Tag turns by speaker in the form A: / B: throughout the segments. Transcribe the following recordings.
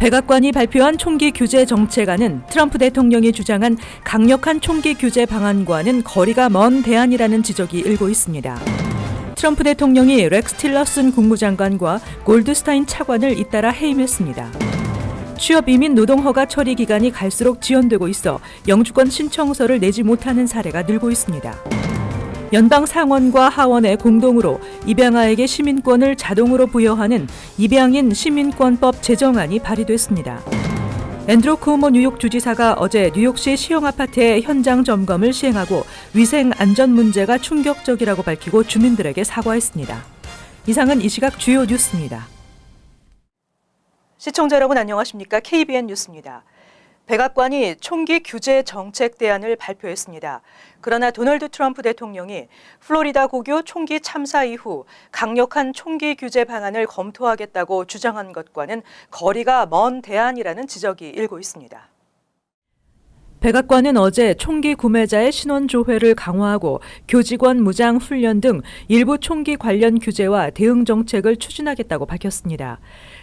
A: 백악관이 발표한 총기 규제 정책안은 트럼프 대통령이 주장한 강력한 총기 규제 방안과는 거리가 먼 대안이라는 지적이 일고 있습니다. 트럼프 대통령이 렉스 틸러슨 국무장관과 골드스타인 차관을 잇따라 해임했습니다. 취업 이민 노동 허가 처리 기간이 갈수록 지연되고 있어 영주권 신청서를 내지 못하는 사례가 늘고 있습니다. 연방 상원과 하원의 공동으로 입양아에게 시민권을 자동으로 부여하는 입양인 시민권법 제정안이 발의됐습니다. 앤드루 쿠오모 뉴욕 주지사가 어제 뉴욕시 시형 아파트의 현장 점검을 시행하고 위생 안전 문제가 충격적이라고 밝히고 주민들에게 사과했습니다. 이상은 이 시각 주요 뉴스입니다. 시청자 여러분 안녕하십니까? KBN 뉴스입니다. 백악관이 총기 규제 정책 대안을 발표했습니다. 그러나 도널드 트럼프 대통령이 플로리다 고교 총기 참사 이후 강력한 총기 규제 방안을 검토하겠다고 주장한 것과는 거리가 먼 대안이라는 지적이 일고 있습니다. 백악관은 어제 총기 구매자의 신원 조회를 강화하고 교직원 무장 훈련 등 일부 총기 관련 규제와 대응 정책을 추진하겠다고 밝혔습니다.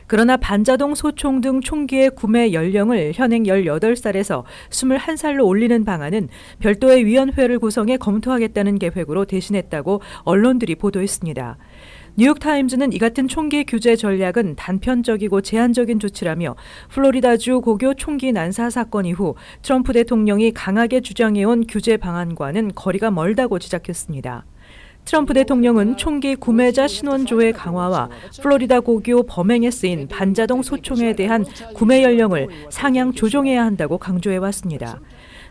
A: 그러나 반자동 소총 등 총기의 구매 연령을 현행 18살에서 21살로 올리는 방안은 별도의 위원회를 구성해 검토하겠다는 계획으로 대신했다고 언론들이 보도했습니다. 뉴욕타임즈는 이 같은 총기 규제 전략은 단편적이고 제한적인 조치라며 플로리다주 고교 총기 난사 사건 이후 트럼프 대통령이 강하게 주장해온 규제 방안과는 거리가 멀다고 지적했습니다. 트럼프 대통령은 총기 구매자 신원 조회 강화와 플로리다 고교 범행에 쓰인 반자동 소총에 대한 구매 연령을 상향 조정해야 한다고 강조해왔습니다.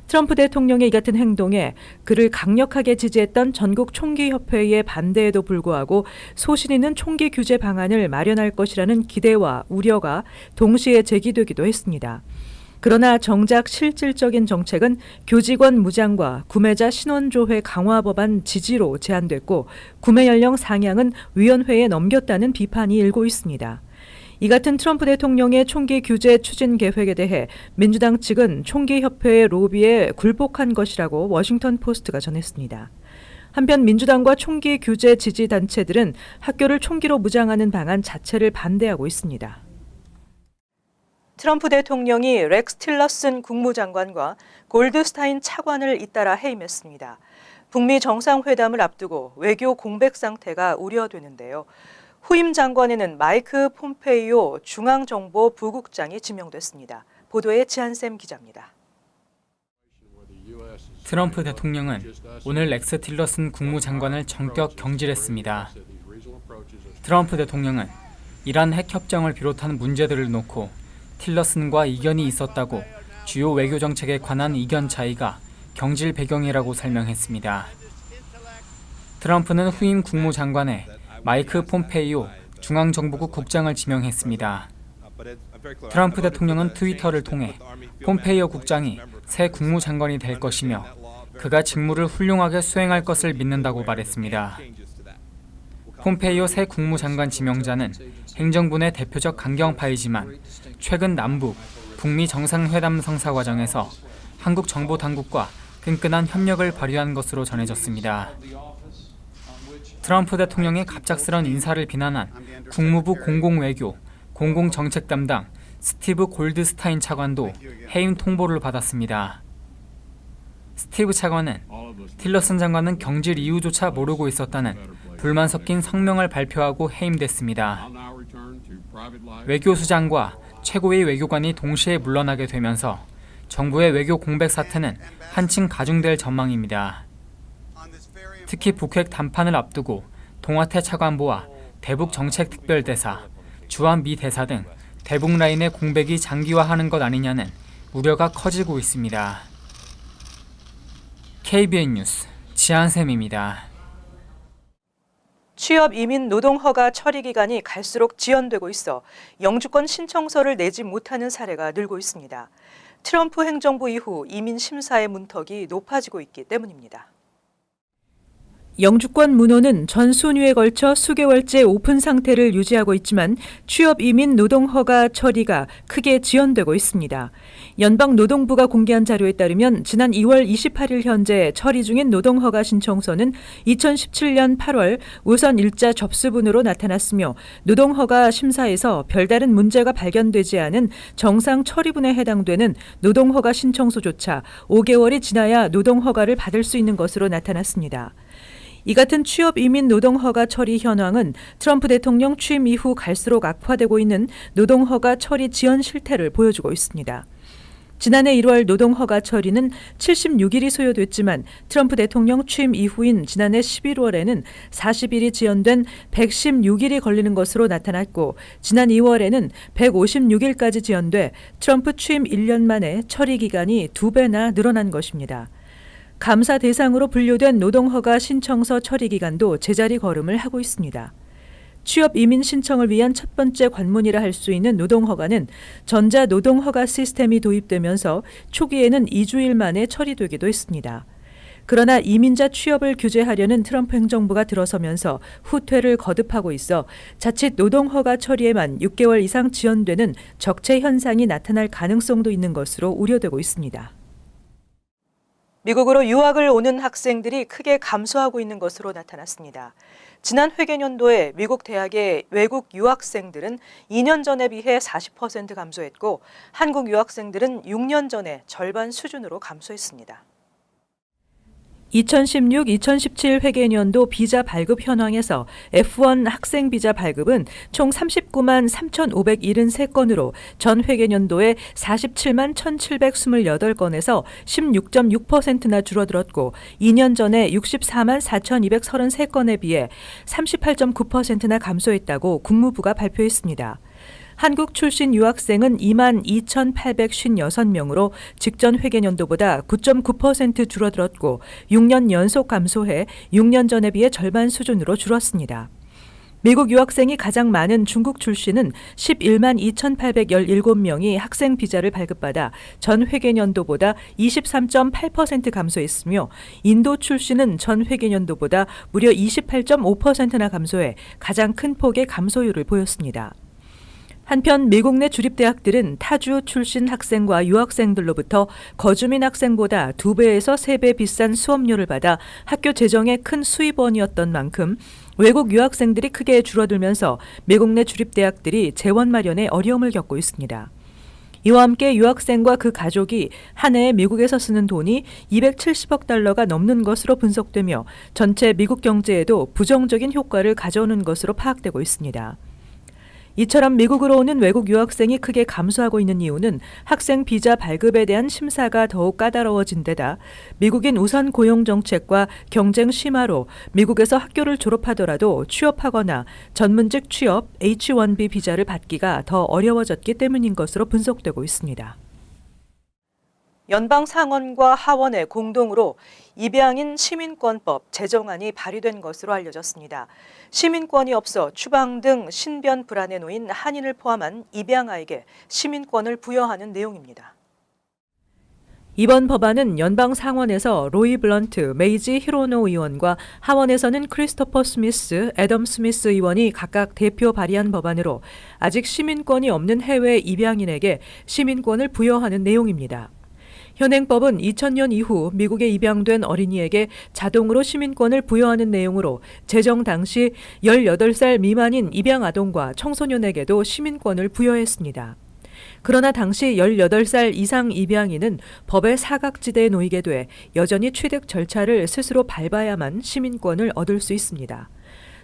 A: 트럼프 대통령의 이 같은 행동에 그를 강력하게 지지했던 전국 총기협회의 반대에도 불구하고 소신 있는 총기 규제 방안을 마련할 것이라는 기대와 우려가 동시에 제기되기도 했습니다. 그러나 정작 실질적인 정책은 교직원 무장과 구매자 신원조회 강화 법안 지지로 제한됐고 구매 연령 상향은 위원회에 넘겼다는 비판이 일고 있습니다. 이 같은 트럼프 대통령의 총기 규제 추진 계획에 대해 민주당 측은 총기협회의 로비에 굴복한 것이라고 워싱턴 포스트가 전했습니다. 한편 민주당과 총기 규제 지지 단체들은 학교를 총기로 무장하는 방안 자체를 반대하고 있습니다. 트럼프 대통령이 렉스 틸러슨 국무장관과 골드스타인 차관을 잇따라 해임했습니다. 북미 정상회담을 앞두고 외교 공백 상태가 우려되는데요. 후임 장관에는 마이크 폼페이오 중앙정보부국장이 지명됐습니다. 보도에 지한샘 기자입니다.
B: 트럼프 대통령은 오늘 렉스 틸러슨 국무장관을 전격 경질했습니다. 트럼프 대통령은 이란 핵협정을 비롯한 문제들을 놓고 틸러슨과 이견이 있었다고 주요 외교 정책에 관한 이견 차이가 경질 배경이라고 설명했습니다. 트럼프는 후임 국무장관에 마이크 폼페이오 중앙정보국 국장을 지명했습니다. 트럼프 대통령은 트위터를 통해 폼페이오 국장이 새 국무장관이 될 것이며 그가 직무를 훌륭하게 수행할 것을 믿는다고 말했습니다. 폼페이오 새 국무장관 지명자는 행정부 내 대표적 강경파이지만 최근 남북, 북미 정상회담 성사 과정에서 한국 정보 당국과 끈끈한 협력을 발휘한 것으로 전해졌습니다. 트럼프 대통령의 갑작스런 인사를 비난한 국무부 공공외교, 공공정책 담당 스티브 골드스타인 차관도 해임 통보를 받았습니다. 스티브 차관은 틸러슨 장관은 경질 이유조차 모르고 있었다는 불만 섞인 성명을 발표하고 해임됐습니다. 외교수장과 최고위 외교관이 동시에 물러나게 되면서 정부의 외교 공백 사태는 한층 가중될 전망입니다. 특히 북핵談判을 앞두고 동아태 차관보와 대북 정책 특별대사, 주한 미 대사 등 대북 라인의 공백이 장기화하는 것 아니냐는 우려가 커지고 있습니다. KBN 뉴스 지한샘입니다.
A: 취업 이민 노동 허가 처리 기간이 갈수록 지연되고 있어 영주권 신청서를 내지 못하는 사례가 늘고 있습니다. 트럼프 행정부 이후 이민 심사의 문턱이 높아지고 있기 때문입니다. 영주권 문호는 전 순위에 걸쳐 수개월째 오픈 상태를 유지하고 있지만 취업 이민 노동 허가 처리가 크게 지연되고 있습니다. 연방노동부가 공개한 자료에 따르면 지난 2월 28일 현재 처리 중인 노동 허가 신청서는 2017년 8월 우선 일자 접수분으로 나타났으며 노동 허가 심사에서 별다른 문제가 발견되지 않은 정상 처리분에 해당되는 노동 허가 신청서조차 5개월이 지나야 노동 허가를 받을 수 있는 것으로 나타났습니다. 이 같은 취업 이민 노동 허가 처리 현황은 트럼프 대통령 취임 이후 갈수록 악화되고 있는 노동 허가 처리 지연 실태를 보여주고 있습니다. 지난해 1월 노동 허가 처리는 76일이 소요됐지만 트럼프 대통령 취임 이후인 지난해 11월에는 40일이 지연된 116일이 걸리는 것으로 나타났고 지난 2월에는 156일까지 지연돼 트럼프 취임 1년 만에 처리 기간이 2배나 늘어난 것입니다. 감사 대상으로 분류된 노동허가 신청서 처리 기간도 제자리 걸음을 하고 있습니다. 취업 이민 신청을 위한 첫 번째 관문이라 할 수 있는 노동허가는 전자 노동허가 시스템이 도입되면서 초기에는 2주일 만에 처리되기도 했습니다. 그러나 이민자 취업을 규제하려는 트럼프 행정부가 들어서면서 후퇴를 거듭하고 있어 자칫 노동허가 처리에만 6개월 이상 지연되는 적체 현상이 나타날 가능성도 있는 것으로 우려되고 있습니다. 미국으로 유학을 오는 학생들이 크게 감소하고 있는 것으로 나타났습니다. 지난 회계연도에 미국 대학의 외국 유학생들은 2년 전에 비해 40% 감소했고 한국 유학생들은 6년 전에 절반 수준으로 감소했습니다. 2016-2017 회계연도 비자 발급 현황에서 F1 학생 비자 발급은 총 39만 3,573건으로 전 회계연도에 47만 1,728건에서 16.6%나 줄어들었고 2년 전에 64만 4,233건에 비해 38.9%나 감소했다고 국무부가 발표했습니다. 한국 출신 유학생은 2만 2,856명으로 직전 회계연도보다 9.9% 줄어들었고 6년 연속 감소해 6년 전에 비해 절반 수준으로 줄었습니다. 미국 유학생이 가장 많은 중국 출신은 11만 2,817명이 학생 비자를 발급받아 전 회계연도보다 23.8% 감소했으며 인도 출신은 전 회계연도보다 무려 28.5%나 감소해 가장 큰 폭의 감소율을 보였습니다. 한편 미국 내 주립대학들은 타주 출신 학생과 유학생들로부터 거주민 학생보다 2배에서 3배 비싼 수업료를 받아 학교 재정에 큰 수입원이었던 만큼 외국 유학생들이 크게 줄어들면서 미국 내 주립대학들이 재원 마련에 어려움을 겪고 있습니다. 이와 함께 유학생과 그 가족이 한 해에 미국에서 쓰는 돈이 270억 달러가 넘는 것으로 분석되며 전체 미국 경제에도 부정적인 효과를 가져오는 것으로 파악되고 있습니다. 이처럼 미국으로 오는 외국 유학생이 크게 감소하고 있는 이유는 학생 비자 발급에 대한 심사가 더욱 까다로워진 데다 미국인 우선 고용 정책과 경쟁 심화로 미국에서 학교를 졸업하더라도 취업하거나 전문직 취업 H-1B 비자를 받기가 더 어려워졌기 때문인 것으로 분석되고 있습니다. 연방 상원과 하원에 공동으로 입양인 시민권법 제정안이 발의된 것으로 알려졌습니다. 시민권이 없어 추방 등 신변 불안에 놓인 한인을 포함한 입양아에게 시민권을 부여하는 내용입니다. 이번 법안은 연방 상원에서 로이 블런트, 메이지 히로노 의원과 하원에서는 크리스토퍼 스미스, 애덤 스미스 의원이 각각 대표 발의한 법안으로 아직 시민권이 없는 해외 입양인에게 시민권을 부여하는 내용입니다. 현행법은 2000년 이후 미국에 입양된 어린이에게 자동으로 시민권을 부여하는 내용으로 제정 당시 18살 미만인 입양 아동과 청소년에게도 시민권을 부여했습니다. 그러나 당시 18살 이상 입양인은 법의 사각지대에 놓이게 돼 여전히 취득 절차를 스스로 밟아야만 시민권을 얻을 수 있습니다.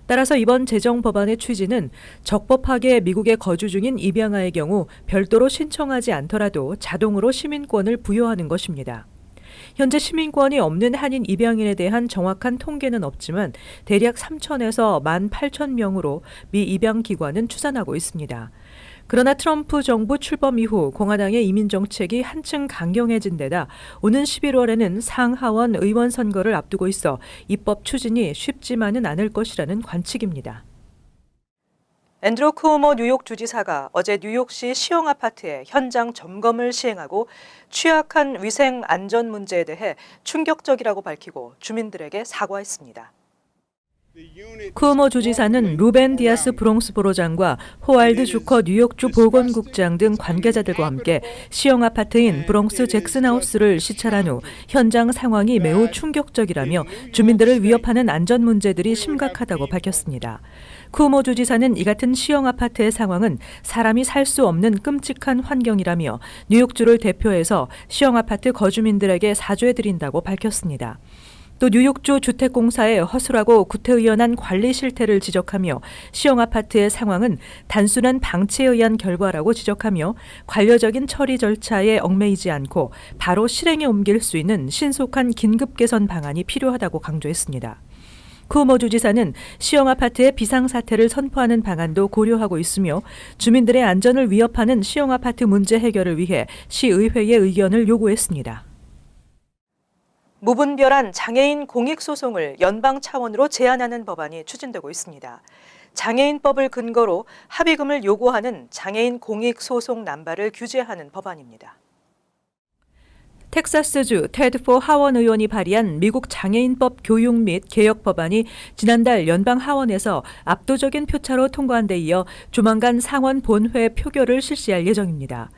A: 따라서 이번 제정 법안의 취지는 적법하게 미국에 거주 중인 입양아의 경우 별도로 신청하지 않더라도 자동으로 시민권을 부여하는 것입니다. 현재 시민권이 없는 한인 입양인에 대한 정확한 통계는 없지만 대략 3,000에서 18,000명으로 미 입양기관은 추산하고 있습니다. 그러나 트럼프 정부 출범 이후 공화당의 이민 정책이 한층 강경해진 데다 오는 11월에는 상하원 의원 선거를 앞두고 있어 입법 추진이 쉽지만은 않을 것이라는 관측입니다. 앤드루 쿠오모 뉴욕 주지사가 어제 뉴욕시 시형 아파트의 현장 점검을 시행하고 취약한 위생 안전 문제에 대해 충격적이라고 밝히고 주민들에게 사과했습니다. 쿠오모 주지사는 루벤 디아스 브롱스보로장과 호왈드 주커 뉴욕주 보건국장 등 관계자들과 함께 시형 아파트인 브롱스 잭슨하우스를 시찰한 후 현장 상황이 매우 충격적이라며 주민들을 위협하는 안전 문제들이 심각하다고 밝혔습니다. 쿠오모 주지사는 이 같은 시형 아파트의 상황은 사람이 살 수 없는 끔찍한 환경이라며 뉴욕주를 대표해서 시형 아파트 거주민들에게 사죄드린다고 밝혔습니다. 또 뉴욕주 주택공사의 허술하고 구태의연한 관리 실태를 지적하며 시형 아파트의 상황은 단순한 방치에 의한 결과라고 지적하며 관료적인 처리 절차에 얽매이지 않고 바로 실행에 옮길 수 있는 신속한 긴급 개선 방안이 필요하다고 강조했습니다. 쿠오모 주지사는 시형 아파트의 비상사태를 선포하는 방안도 고려하고 있으며 주민들의 안전을 위협하는 시형 아파트 문제 해결을 위해 시의회의 의견을 요구했습니다. 무분별한 장애인 공익소송을 연방 차원으로 제한하는 법안이 추진되고 있습니다. 장애인법을 근거로 합의금을 요구하는 장애인 공익소송 남발을 규제하는 법안입니다. 텍사스주 테드 포 하원 의원이 발의한 미국 장애인법 교육 및 개혁 법안이 지난달 연방 하원에서 압도적인 표차로 통과한 데 이어 조만간 상원 본회 표결을 실시할 예정입니다.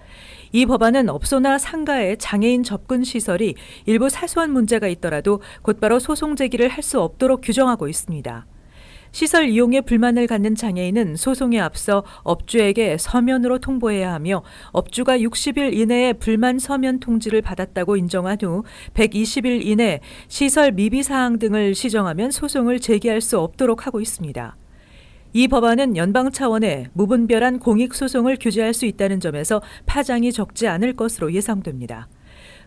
A: 이 법안은 업소나 상가의 장애인 접근 시설이 일부 사소한 문제가 있더라도 곧바로 소송 제기를 할 수 없도록 규정하고 있습니다. 시설 이용에 불만을 갖는 장애인은 소송에 앞서 업주에게 서면으로 통보해야 하며 업주가 60일 이내에 불만 서면 통지를 받았다고 인정한 후 120일 이내 시설 미비 사항 등을 시정하면 소송을 제기할 수 없도록 하고 있습니다. 이 법안은 연방 차원의 무분별한 공익소송을 규제할 수 있다는 점에서 파장이 적지 않을 것으로 예상됩니다.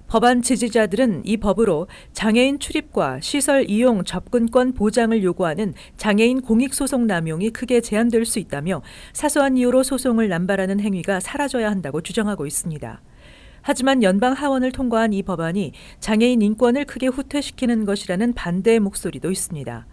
A: 법안 지지자들은 이 법으로 장애인 출입과 시설 이용 접근권 보장을 요구하는 장애인 공익소송 남용이 크게 제한될 수 있다며 사소한 이유로 소송을 남발하는 행위가 사라져야 한다고 주장하고 있습니다. 하지만 연방 하원을 통과한 이 법안이 장애인 인권을 크게 후퇴시키는 것이라는 반대의 목소리도 있습니다.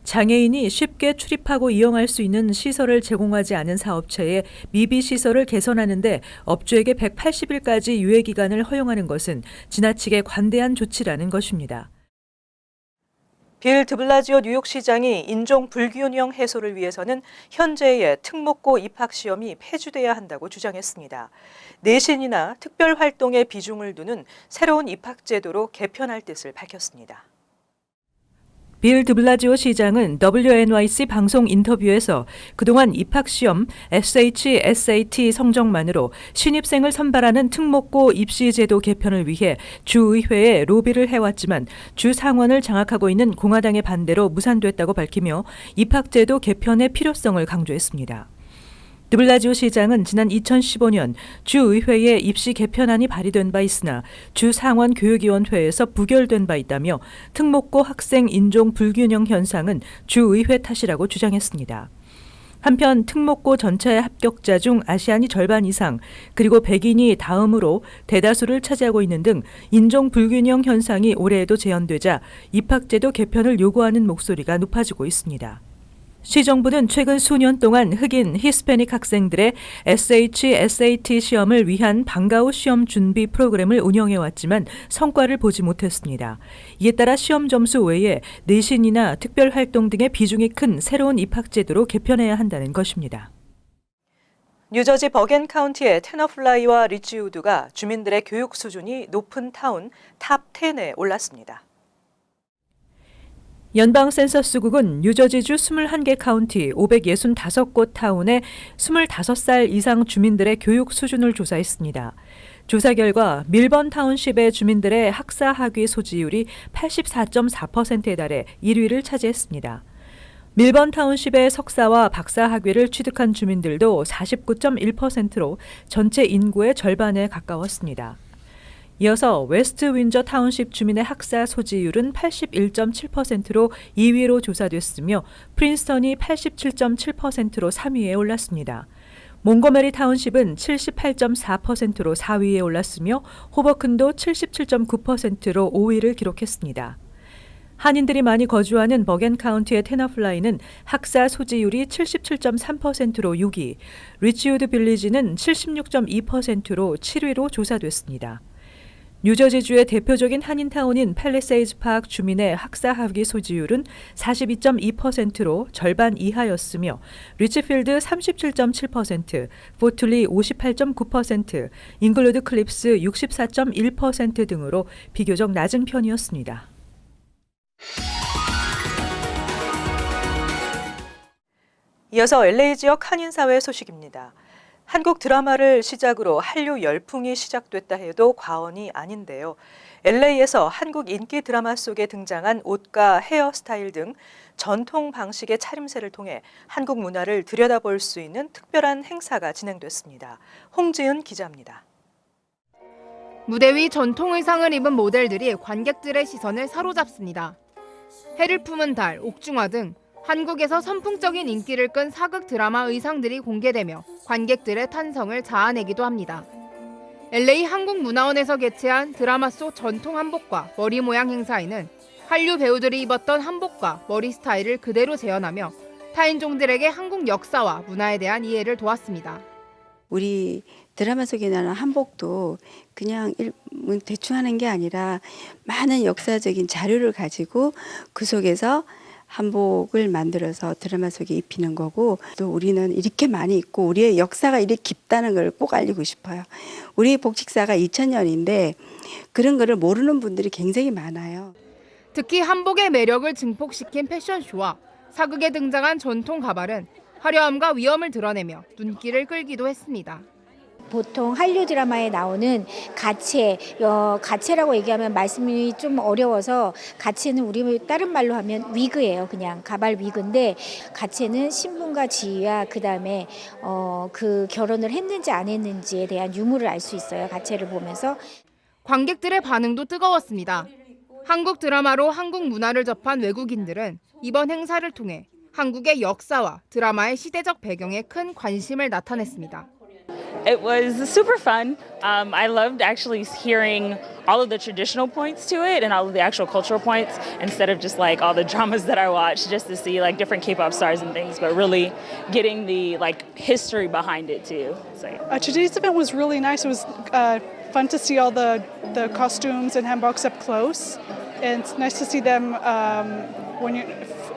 A: 장애인이 쉽게 출입하고 이용할 수 있는 시설을 제공하지 않은 사업체의 미비 시설을 개선하는 데 업주에게 180일까지 유예기간을 허용하는 것은 지나치게 관대한 조치라는 것입니다. 빌 드블라지오 뉴욕시장이 인종 불균형 해소를 위해서는 현재의 특목고 입학시험이 폐지돼야 한다고 주장했습니다. 내신이나 특별활동에 비중을 두는 새로운 입학제도로 개편할 뜻을 밝혔습니다. 빌 드블라지오 시장은 WNYC 방송 인터뷰에서 그동안 입학시험 SH, SAT 성적만으로 신입생을 선발하는 특목고 입시제도 개편을 위해 주의회에 로비를 해왔지만 주상원을 장악하고 있는 공화당의 반대로 무산됐다고 밝히며 입학제도 개편의 필요성을 강조했습니다. 드블라지오 시장은 지난 2015년 주의회에 입시 개편안이 발의된 바 있으나 주상원 교육위원회에서 부결된 바 있다며 특목고 학생 인종 불균형 현상은 주의회 탓이라고 주장했습니다. 한편 특목고 전체 합격자 중 아시안이 절반 이상 그리고 백인이 다음으로 대다수를 차지하고 있는 등 인종 불균형 현상이 올해에도 재현되자 입학제도 개편을 요구하는 목소리가 높아지고 있습니다. 시정부는 최근 수년 동안 흑인, 히스패닉 학생들의 SH, SAT 시험을 위한 방과 후 시험 준비 프로그램을 운영해왔지만 성과를 보지 못했습니다. 이에 따라 시험 점수 외에 내신이나 특별활동 등의 비중이 큰 새로운 입학제도로 개편해야 한다는 것입니다. 뉴저지 버겐 카운티의 테너플라이와 리치우드가 주민들의 교육 수준이 높은 타운 탑 10에 올랐습니다. 연방 센서스국은 뉴저지주 21개 카운티 565곳 타운의 25살 이상 주민들의 교육 수준을 조사했습니다. 조사 결과 밀번 타운십의 주민들의 학사 학위 소지율이 84.4%에 달해 1위를 차지했습니다. 밀번 타운십의 석사와 박사 학위를 취득한 주민들도 49.1%로 전체 인구의 절반에 가까웠습니다. 이어서 웨스트 윈저 타운십 주민의 학사 소지율은 81.7%로 2위로 조사됐으며 프린스턴이 87.7%로 3위에 올랐습니다. 몽고메리 타운십은 78.4%로 4위에 올랐으며 호버큰도 77.9%로 5위를 기록했습니다. 한인들이 많이 거주하는 버겐 카운티의 테너플라이는 학사 소지율이 77.3%로 6위, 리치우드 빌리지는 76.2%로 7위로 조사됐습니다. 뉴저지주의 대표적인 한인타운인 팰리세이즈 파크 주민의 학사 학위 소지율은 42.2%로 절반 이하였으며 리치필드 37.7%, 포틀리 58.9%, 잉글로드 클립스 64.1% 등으로 비교적 낮은 편이었습니다. 이어서 LA 지역 한인사회 소식입니다. 한국 드라마를 시작으로 한류 열풍이 시작됐다 해도 과언이 아닌데요. LA에서 한국 인기 드라마 속에 등장한 옷과 헤어스타일 등 전통 방식의 차림새를 통해 한국 문화를 들여다볼 수 있는 특별한 행사가 진행됐습니다. 홍지은 기자입니다.
C: 무대 위 전통 의상을 입은 모델들이 관객들의 시선을 사로잡습니다. 해를 품은 달, 옥중화 등 한국에서 선풍적인 인기를 끈 사극 드라마 의상들이 공개되며 관객들의 탄성을 자아내기도 합니다. LA 한국문화원에서 개최한 드라마 속 전통 한복과 머리 모양 행사에는 한류 배우들이 입었던 한복과 머리 스타일을 그대로 재현하며 타인종들에게 한국 역사와 문화에 대한 이해를 도왔습니다.
D: 우리 드라마 속에 나오는 한복도 그냥 대충 하는 게 아니라 많은 역사적인 자료를 가지고 그 속에서 한복을 만들어서 드라마 속에 입히는 거고, 또 우리는 이렇게 많이 입고 우리의 역사가 이렇게 깊다는 걸 꼭 알리고 싶어요. 우리 복직사가 2000년인데 그런 거를 모르는 분들이 굉장히 많아요.
C: 특히 한복의 매력을 증폭시킨 패션쇼와 사극에 등장한 전통 가발은 화려함과 위엄을 드러내며 눈길을 끌기도 했습니다.
E: 보통 한류 드라마에 나오는 가채라고 얘기하면 말씀이 좀 어려워서, 가채는 우리 다른 말로 하면 위그예요. 그냥 가발 위그인데, 가채는 신분과 지위와 그다음에 그 결혼을 했는지 안 했는지에 대한 유무를 알 수 있어요. 가채를 보면서.
C: 관객들의 반응도 뜨거웠습니다. 한국 드라마로 한국 문화를 접한 외국인들은 이번 행사를 통해 한국의 역사와 드라마의 시대적 배경에 큰 관심을 나타냈습니다.
F: It was super fun. I loved actually hearing all of the traditional points to it and all of the actual cultural points instead of just like all the dramas that I watched just to see like different K-pop stars and things, but really getting the like history behind it too. So, yeah.
G: Today's event was really nice. It was fun to see all the costumes and hanboks up close, and it's nice to see them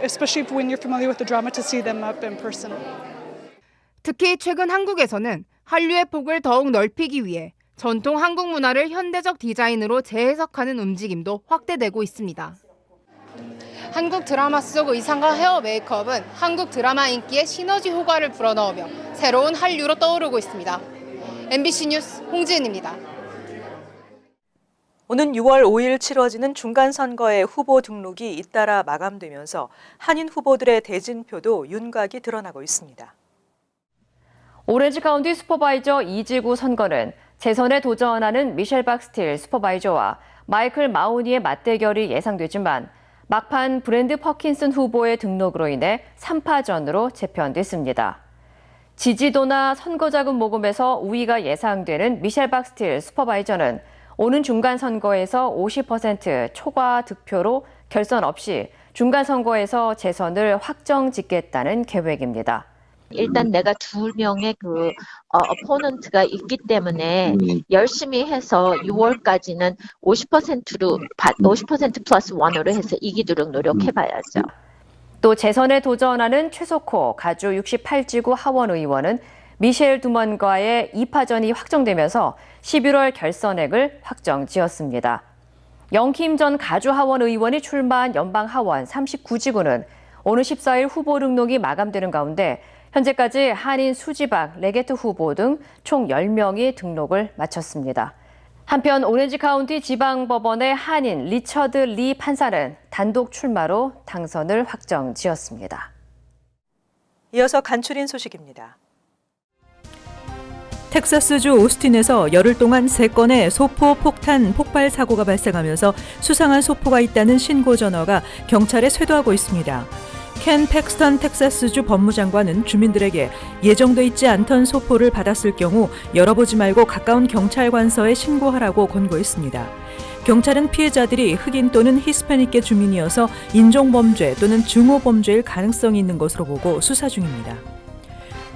G: especially when you're familiar with the drama, to see them up in person.
C: 특히 최근 한국에서는 한류의 폭을 더욱 넓히기 위해 전통 한국 문화를 현대적 디자인으로 재해석하는 움직임도 확대되고 있습니다. 한국 드라마 속 의상과 헤어 메이크업은 한국 드라마 인기에 시너지 효과를 불어넣으며 새로운 한류로 떠오르고 있습니다. MBC 뉴스 홍지은입니다.
A: 오는 6월 5일 치러지는 중간선거의 후보 등록이 잇따라 마감되면서 한인 후보들의 대진표도 윤곽이 드러나고 있습니다.
H: 오렌지 카운티 슈퍼바이저 2지구 선거는 재선에 도전하는 미셸 박스틸 슈퍼바이저와 마이클 마우니의 맞대결이 예상되지만 막판 브랜드 퍼킨슨 후보의 등록으로 인해 3파전으로 재편됐습니다. 지지도나 선거자금 모금에서 우위가 예상되는 미셸 박스틸 슈퍼바이저는 오는 중간선거에서 50% 초과 득표로 결선 없이 중간선거에서 재선을 확정짓겠다는 계획입니다.
I: 일단 내가 2명의 어포넌트가 있기 때문에 열심히 해서 6월까지는 50% 플러스 1으로 해서 이기도록 노력해봐야죠.
H: 또 재선에 도전하는 최소코 가주 68지구 하원 의원은 미셸 두먼과의 2파전이 확정되면서 11월 결선액을 확정지었습니다. 영킴 전 가주 하원 의원이 출마한 연방 하원 39지구는 오는 14일 후보 등록이 마감되는 가운데 현재까지 한인 수지박, 레게트 후보 등 총 10명이 등록을 마쳤습니다. 한편 오렌지 카운티 지방법원의 한인 리처드 리 판사는 단독 출마로 당선을 확정지었습니다.
A: 이어서 간추린 소식입니다. 텍사스주 오스틴에서 열흘 동안 3건의 소포 폭탄 폭발 사고가 발생하면서 수상한 소포가 있다는 신고 전화가 경찰에 쇄도하고 있습니다. 켄 팩스턴 텍사스주 법무장관은 주민들에게 예정돼 있지 않던 소포를 받았을 경우 열어보지 말고 가까운 경찰관서에 신고하라고 권고했습니다. 경찰은 피해자들이 흑인 또는 히스패닉계 주민이어서 인종범죄 또는 증오범죄일 가능성이 있는 것으로 보고 수사 중입니다.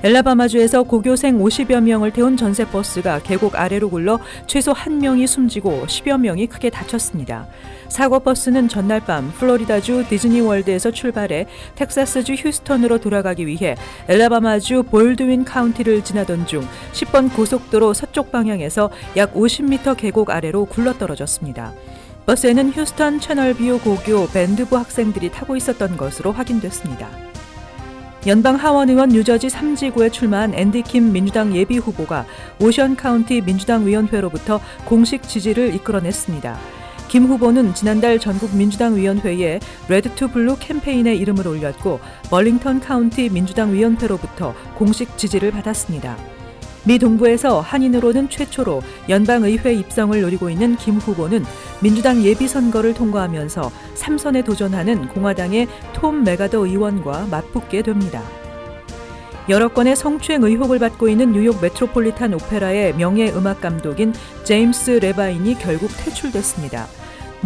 A: 엘라바마주에서 고교생 50여 명을 태운 전세버스가 계곡 아래로 굴러 최소 1명이 숨지고 10여 명이 크게 다쳤습니다. 사고 버스는 전날 밤 플로리다주 디즈니월드에서 출발해 텍사스주 휴스턴으로 돌아가기 위해 엘라바마주 볼드윈 카운티를 지나던 중 10번 고속도로 서쪽 방향에서 약 50m 계곡 아래로 굴러떨어졌습니다. 버스에는 휴스턴 채널뷰 고교 밴드부 학생들이 타고 있었던 것으로 확인됐습니다. 연방 하원 의원 뉴저지 3지구에 출마한 앤디 킴 민주당 예비 후보가 오션 카운티 민주당 위원회로부터 공식 지지를 이끌어냈습니다. 김 후보는 지난달 전국 민주당 위원회에 레드 투 블루 캠페인에 이름을 올렸고 벌링턴 카운티 민주당 위원회로부터 공식 지지를 받았습니다. 미 동부에서 한인으로는 최초로 연방의회 입성을 노리고 있는 김 후보는 민주당 예비선거를 통과하면서 3선에 도전하는 공화당의 톰 메가더 의원과 맞붙게 됩니다. 여러 건의 성추행 의혹을 받고 있는 뉴욕 메트로폴리탄 오페라의 명예음악 감독인 제임스 레바인이 결국 퇴출됐습니다.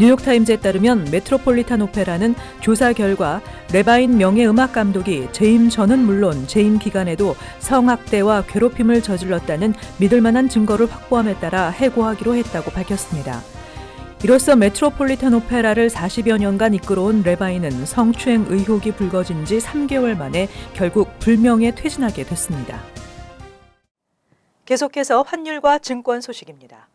A: 뉴욕타임즈에 따르면 메트로폴리탄 오페라는 조사 결과 레바인 명예음악 감독이 재임 전은 물론 재임 기간에도 성학대와 괴롭힘을 저질렀다는 믿을 만한 증거를 확보함에 따라 해고하기로 했다고 밝혔습니다. 이로써 메트로폴리탄 오페라를 40여 년간 이끌어온 레바인은 성추행 의혹이 불거진 지 3개월 만에 결국 불명예 퇴진하게 됐습니다. 계속해서 환율과 증권 소식입니다.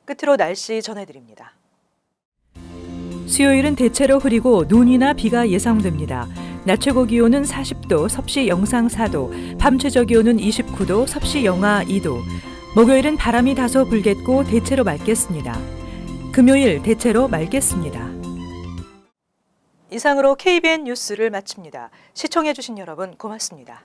A: 끝으로 날씨 전해드립니다. 수요일은 대체로 흐리고 눈이나 비가 예상됩니다. 낮 최고 기온은 40도, 섭씨 영상 4도, 밤 최저 기온은 29도, 섭씨 영하 2도. 목요일은 바람이 다소 불겠고 대체로 맑겠습니다. 금요일 대체로 맑겠습니다. 이상으로 KBN 뉴스를 마칩니다. 시청해주신 여러분 고맙습니다.